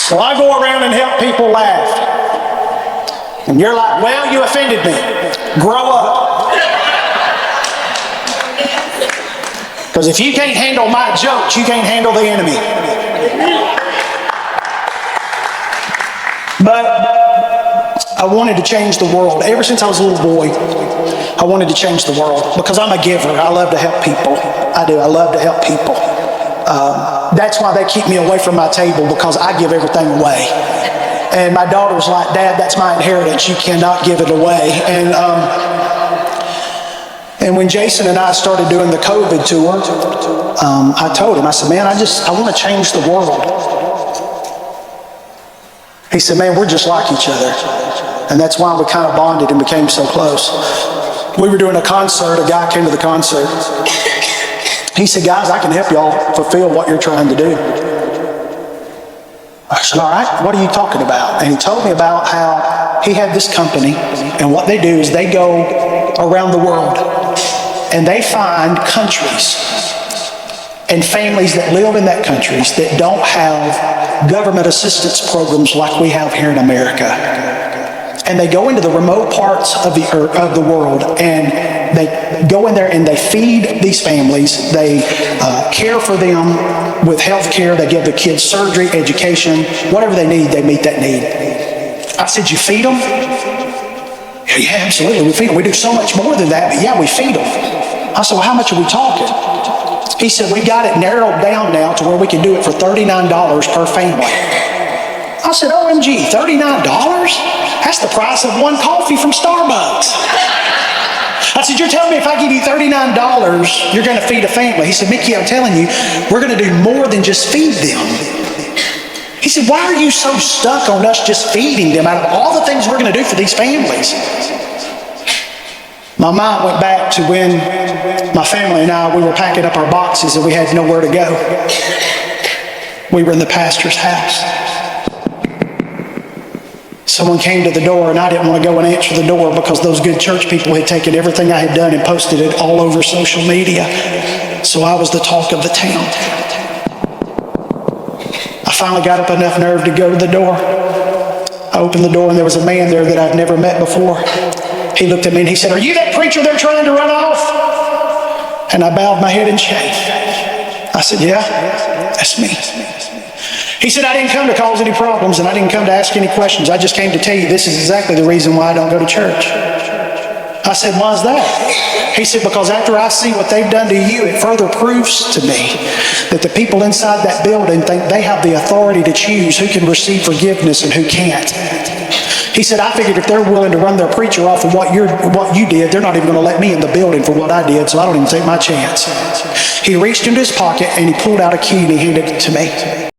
So I go around and help people laugh. And you're like, well, you offended me. Grow up. Because if you can't handle my jokes, you can't handle the enemy. But I wanted to change the world. Ever since I was a little boy, I wanted to change the world because I'm a giver. I love to help people. I do. I love to help people. That's why they keep me away from my table, because I give everything away. And my daughter was like, Dad, that's my inheritance. You cannot give it away. And when Jason and I started doing the COVID tour, I told him, I said, man, I want to change the world. He said, man, we're just like each other. And that's why we kind of bonded and became so close. We were doing a concert. A guy came to the concert. He said, guys, I can help y'all fulfill what you're trying to do. I said, all right, what are you talking about? And he told me about how he had this company, and what they do is they go around the world and they find countries and families that live in that countries that don't have government assistance programs like we have here in America. And they go into the remote parts of the earth, of the world, and they go in there and they feed these families. They care for them with health care. They give the kids surgery, education, whatever they need, they meet that need. I said, you feed them? Yeah, absolutely, we feed them. We do so much more than that, but yeah, we feed them. I said, well, how much are we talking? He said, we got it narrowed down now to where we can do it for $39 per family. I said, OMG, $39? That's the price of one coffee from Starbucks. I said, you're telling me if I give you $39, you're going to feed a family? He said, Mickey, I'm telling you, we're going to do more than just feed them. He said, why are you so stuck on us just feeding them out of all the things we're going to do for these families? My mind went back to when my family and I, we were packing up our boxes and we had nowhere to go. We were in the pastor's house. Someone came to the door and I didn't want to go and answer the door because those good church people had taken everything I had done and posted it all over social media. So I was the talk of the town. I finally got up enough nerve to go to the door. I opened the door and there was a man there that I'd never met before. He looked at me and he said, are you that preacher they're trying to run off? And I bowed my head in shame. I said, yeah, that's me. He said, I didn't come to cause any problems and I didn't come to ask any questions. I just came to tell you this is exactly the reason why I don't go to church. I said, why is that? He said, because after I see what they've done to you, it further proves to me that the people inside that building think they have the authority to choose who can receive forgiveness and who can't. He said, I figured if they're willing to run their preacher off of what you did, they're not even going to let me in the building for what I did, so I don't even take my chance. He reached into his pocket and he pulled out a key and he handed it to me.